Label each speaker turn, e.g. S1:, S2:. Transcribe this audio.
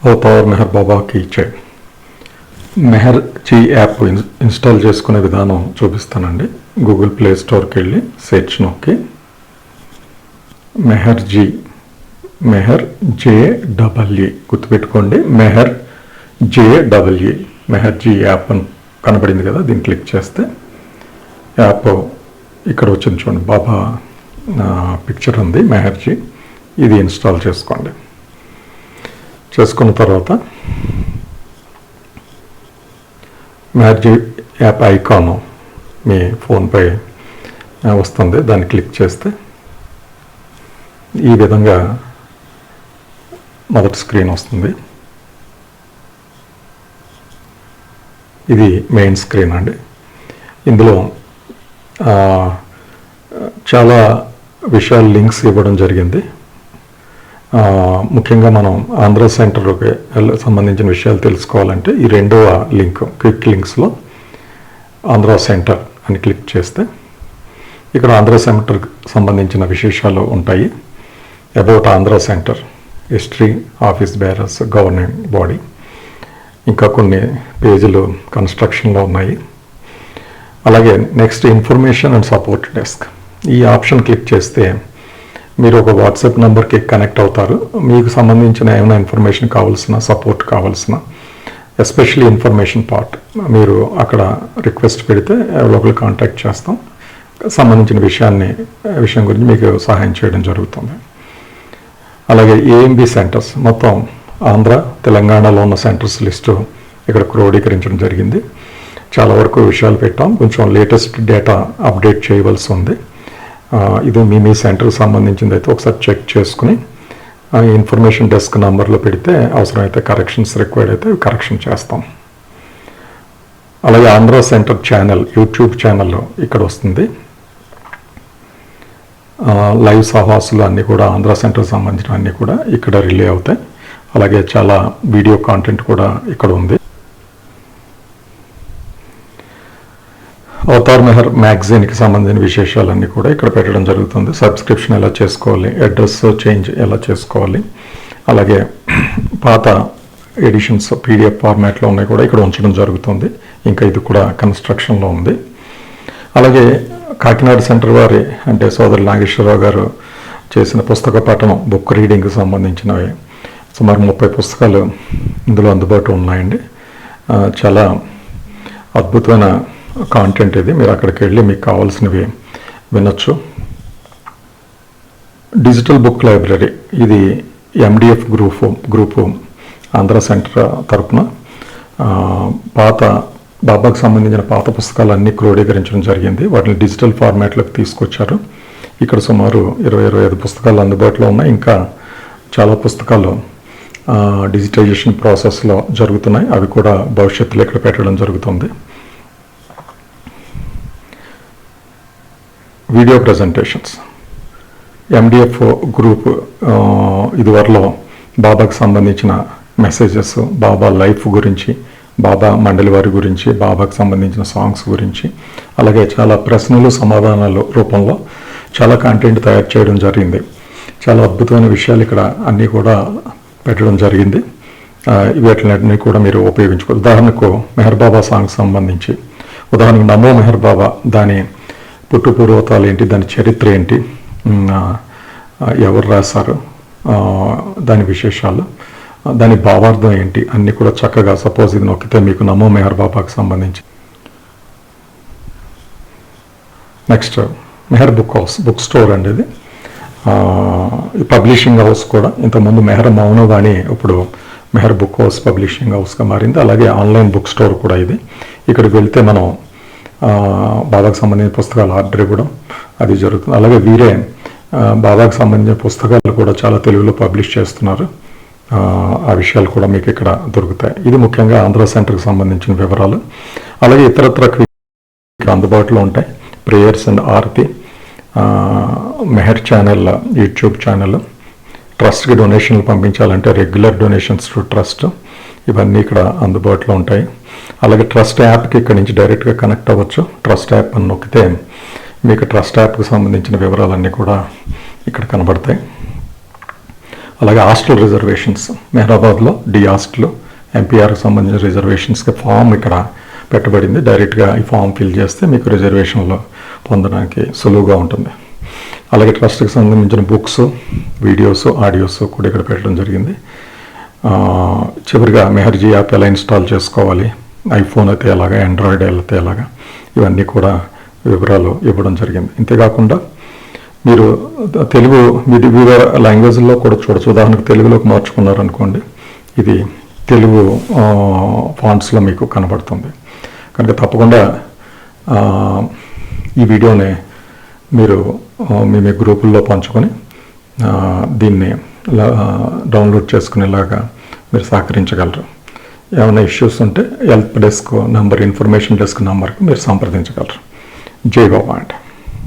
S1: Avatar Meher బాబా కీచే Meher G app install చేసుకునే విధానం చూపిస్తానండి. గూగుల్ ప్లే స్టోర్కి వెళ్ళి సెర్చ్ నొక్కి మెహర్ జేడబ్ల్యూ గుర్తుపెట్టుకోండి, Meher JW Meher G app అని కనబడింది కదా, దీన్ని క్లిక్ చేస్తే యాప్ ఇక్కడ వచ్చింది చూడండి, బాబా పిక్చర్ ఉంది మెహర్ జీ. ఇది ఇన్స్టాల్ చేసుకోండి. చేసుకున్న తర్వాత మెహర్ జీ యాప్ ఐకాన్ మీ ఫోన్పై వస్తుంది, దాన్ని క్లిక్ చేస్తే ఈ విధంగా మొదటి స్క్రీన్ వస్తుంది. ఇది మెయిన్ స్క్రీన్ అండి. ఇందులో చాలా విషయాలు లింక్స్ ఇవ్వడం జరిగింది. ముఖ్యంగా మనం ఆంధ్ర సెంటర్కి సంబంధించిన విషయాలు తెలుసుకోవాలంటే ఈ రెండవ లింక్ క్విక్ లింక్స్లో ఆంధ్ర సెంటర్ అని క్లిక్ చేస్తే ఇక్కడ ఆంధ్ర సెంటర్కి సంబంధించిన విశేషాలు ఉంటాయి. About Andhra centre, history, office bearers, governing body, ఇంకా కొన్ని పేజీలు కన్స్ట్రక్షన్లో ఉన్నాయి. అలాగే next information and support desk. ఈ ఆప్షన్ క్లిక్ చేస్తే మీరు ఒక వాట్సాప్ నెంబర్కి కనెక్ట్ అవుతారు. మీకు సంబంధించిన ఏమైనా ఇన్ఫర్మేషన్ కావాల్సిన, సపోర్ట్ కావాల్సిన, ఎస్పెషల్లీ ఇన్ఫర్మేషన్ పార్ట్ మీరు అక్కడ రిక్వెస్ట్ పెడితే ఎవరొకరు కాంటాక్ట్ చేస్తాం. సంబంధించిన విషయం గురించి మీకు సహాయం చేయడం జరుగుతుంది. అలాగే ఏఎంబి సెంటర్స్, మొత్తం ఆంధ్ర తెలంగాణలో ఉన్న సెంటర్స్ లిస్టు ఇక్కడ క్రోడీకరించడం జరిగింది. చాలా వరకు విషయాలు పెట్టాం. కొంచెం లేటెస్ట్ డేటా అప్డేట్ చేయవలసి ఉంది. ఇది మీ సెంటర్కి సంబంధించింది అయితే ఒకసారి చెక్ చేసుకుని ఇన్ఫర్మేషన్ డెస్క్ నంబర్లో పెడితే అవసరమైతే కరెక్షన్స్ రిక్వైర్డ్ అయితే కరెక్షన్ చేస్తాం. అలాగే Andhra centre channel, YouTube channel ఇక్కడ వస్తుంది. లైవ్ సహాసులు అన్నీ కూడా ఆంధ్ర సెంటర్కి సంబంధించిన అన్నీ కూడా ఇక్కడ రిలే అవుతాయి. అలాగే చాలా వీడియో కాంటెంట్ కూడా ఇక్కడ ఉంది. అవతార్ మెహర్ మ్యాగజైన్కి సంబంధించిన విశేషాలన్నీ కూడా ఇక్కడ పెట్టడం జరుగుతుంది. సబ్స్క్రిప్షన్ ఎలా చేసుకోవాలి, అడ్రస్ చేంజ్ ఎలా చేసుకోవాలి, అలాగే పాత ఎడిషన్స్ పీడిఎఫ్ ఫార్మాట్లో ఉన్నాయి కూడా ఇక్కడ ఉంచడం జరుగుతుంది. ఇంకా ఇది కూడా కన్స్ట్రక్షన్లో ఉంది. అలాగే కాకినాడ సెంటర్ వారి అంటే సోదరు నాగేశ్వరరావు గారు చేసిన పుస్తక పఠనం, బుక్ రీడింగ్కి సంబంధించినవి సుమారు 30 పుస్తకాలు ఇందులో అందుబాటులో ఉన్నాయండి. చాలా అద్భుతమైన కాంటెంట్ ఇది. మీరు అక్కడికి వెళ్ళి మీకు కావాల్సినవి వినొచ్చు. డిజిటల్ బుక్ లైబ్రరీ, ఇది ఎండిఎఫ్ గ్రూపు ఆంధ్ర సెంటర్ తరఫున పాత బాబాకు సంబంధించిన పాత పుస్తకాలన్నీ క్రోడీకరించడం జరిగింది. వాటిని డిజిటల్ ఫార్మాట్లోకి తీసుకొచ్చారు. ఇక్కడ సుమారు 20-25 పుస్తకాలు అందుబాటులో ఉన్నాయి. ఇంకా చాలా పుస్తకాలు డిజిటైజేషన్ ప్రాసెస్లో జరుగుతున్నాయి. అవి కూడా భవిష్యత్తులో ఇక్కడ పెట్టడం జరుగుతుంది. వీడియో ప్రజెంటేషన్స్, ఎండిఎఫ్ గ్రూప్ ఇదివరలో బాబాకు సంబంధించిన మెసేజెస్, బాబా లైఫ్ గురించి, బాబా మండలి వారి గురించి, బాబాకు సంబంధించిన సాంగ్స్ గురించి, అలాగే చాలా ప్రశ్నలు సమాధానాలు రూపంలో చాలా కంటెంట్ తయారు చేయడం జరిగింది. చాలా అద్భుతమైన విషయాలు ఇక్కడ అన్నీ కూడా పెట్టడం జరిగింది. వీటిని కూడా మీరు ఉపయోగించుకోవచ్చు. ఉదాహరణకు మెహర్ బాబా సాంగ్స్ సంబంధించి, ఉదాహరణకు నమో మెహర్ బాబా, దాని పుట్టు పూర్వతాలు ఏంటి, దాని చరిత్ర ఏంటి, ఎవరు రాశారు, దాని విశేషాలు, దాని భావార్థం ఏంటి, అన్నీ కూడా చక్కగా సపోజ్ ఇది నొక్కితే మీకు నమో మెహర్ బాబాకు సంబంధించి. Next Meher book house, book store అండి. ఇది పబ్లిషింగ్ హౌస్ కూడా. ఇంతకుముందు మెహర్ మౌనవాణి, ఇప్పుడు మెహర్ బుక్ హౌస్ పబ్లిషింగ్ హౌస్గా మారింది. అలాగే ఆన్లైన్ బుక్ స్టోర్ కూడా ఇది. ఇక్కడికి వెళ్తే మనం బాబాకు సంబంధించిన పుస్తకాలు ఆర్డర్ ఇవ్వడం అది జరుగుతుంది. అలాగే వీరే బాబాకు సంబంధించిన పుస్తకాలు కూడా చాలా తెలుగులో పబ్లిష్ చేస్తున్నారు. ఆ విషయాలు కూడా మీకు ఇక్కడ దొరుకుతాయి. ఇది ముఖ్యంగా ఆంధ్ర సెంటర్కి సంబంధించిన వివరాలు. అలాగే ఇతరత్ర అందుబాటులో ఉంటాయి. Prayers and aarti, Meher channel, YouTube channel, ట్రస్ట్కి డొనేషన్లు పంపించాలంటే రెగ్యులర్ డొనేషన్స్ టు ట్రస్ట్, ఇవన్నీ ఇక్కడ అందుబాటులో ఉంటాయి. అలాగే ట్రస్ట్ యాప్కి ఇక్కడ నుంచి డైరెక్ట్గా కనెక్ట్ అవ్వచ్చు. ట్రస్ట్ యాప్ అని నొక్కితే మీకు ట్రస్ట్ యాప్కి సంబంధించిన వివరాలన్నీ కూడా ఇక్కడ కనబడతాయి. అలాగే హాస్టల్ రిజర్వేషన్స్ మెహరాబాద్లో డి హాస్టల్ ఎంపీఆర్కి సంబంధించిన రిజర్వేషన్స్కి ఫామ్ ఇక్కడ పెట్టబడింది. డైరెక్ట్గా ఈ ఫామ్ ఫిల్ చేస్తే మీకు రిజర్వేషన్లో పొందడానికి సులువుగా ఉంటుంది. అలాగే ట్రస్ట్కి సంబంధించిన బుక్స్, వీడియోస్, ఆడియోస్ కూడా ఇక్కడ పెట్టడం జరిగింది. చివరిగా మెహర్జీ యాప్ ఎలా ఇన్స్టాల్ చేసుకోవాలి, ఐఫోన్ అయితే ఎలాగా, ఆండ్రాయిడ్ అయితే ఎలాగా, ఇవన్నీ కూడా వివరాలు ఇవ్వడం జరిగింది. ఇంతేకాకుండా మీరు తెలుగు వివిధ లాంగ్వేజ్లో కూడా చూడొచ్చు. ఉదాహరణకు తెలుగులోకి మార్చుకున్నారనుకోండి, ఇది తెలుగు ఫాంట్స్లో మీకు కనబడుతుంది. కనుక తప్పకుండా ఈ వీడియోని మీరు మీ గ్రూపుల్లో పంచుకొని దీన్ని డౌన్లోడ్ చేసుకునేలాగా మీరు సహకరించగలరు. ఏమైనా ఇష్యూస్ ఉంటే help desk number, information desk నంబర్కి మీరు సంప్రదించగలరు. జై గోపాల్.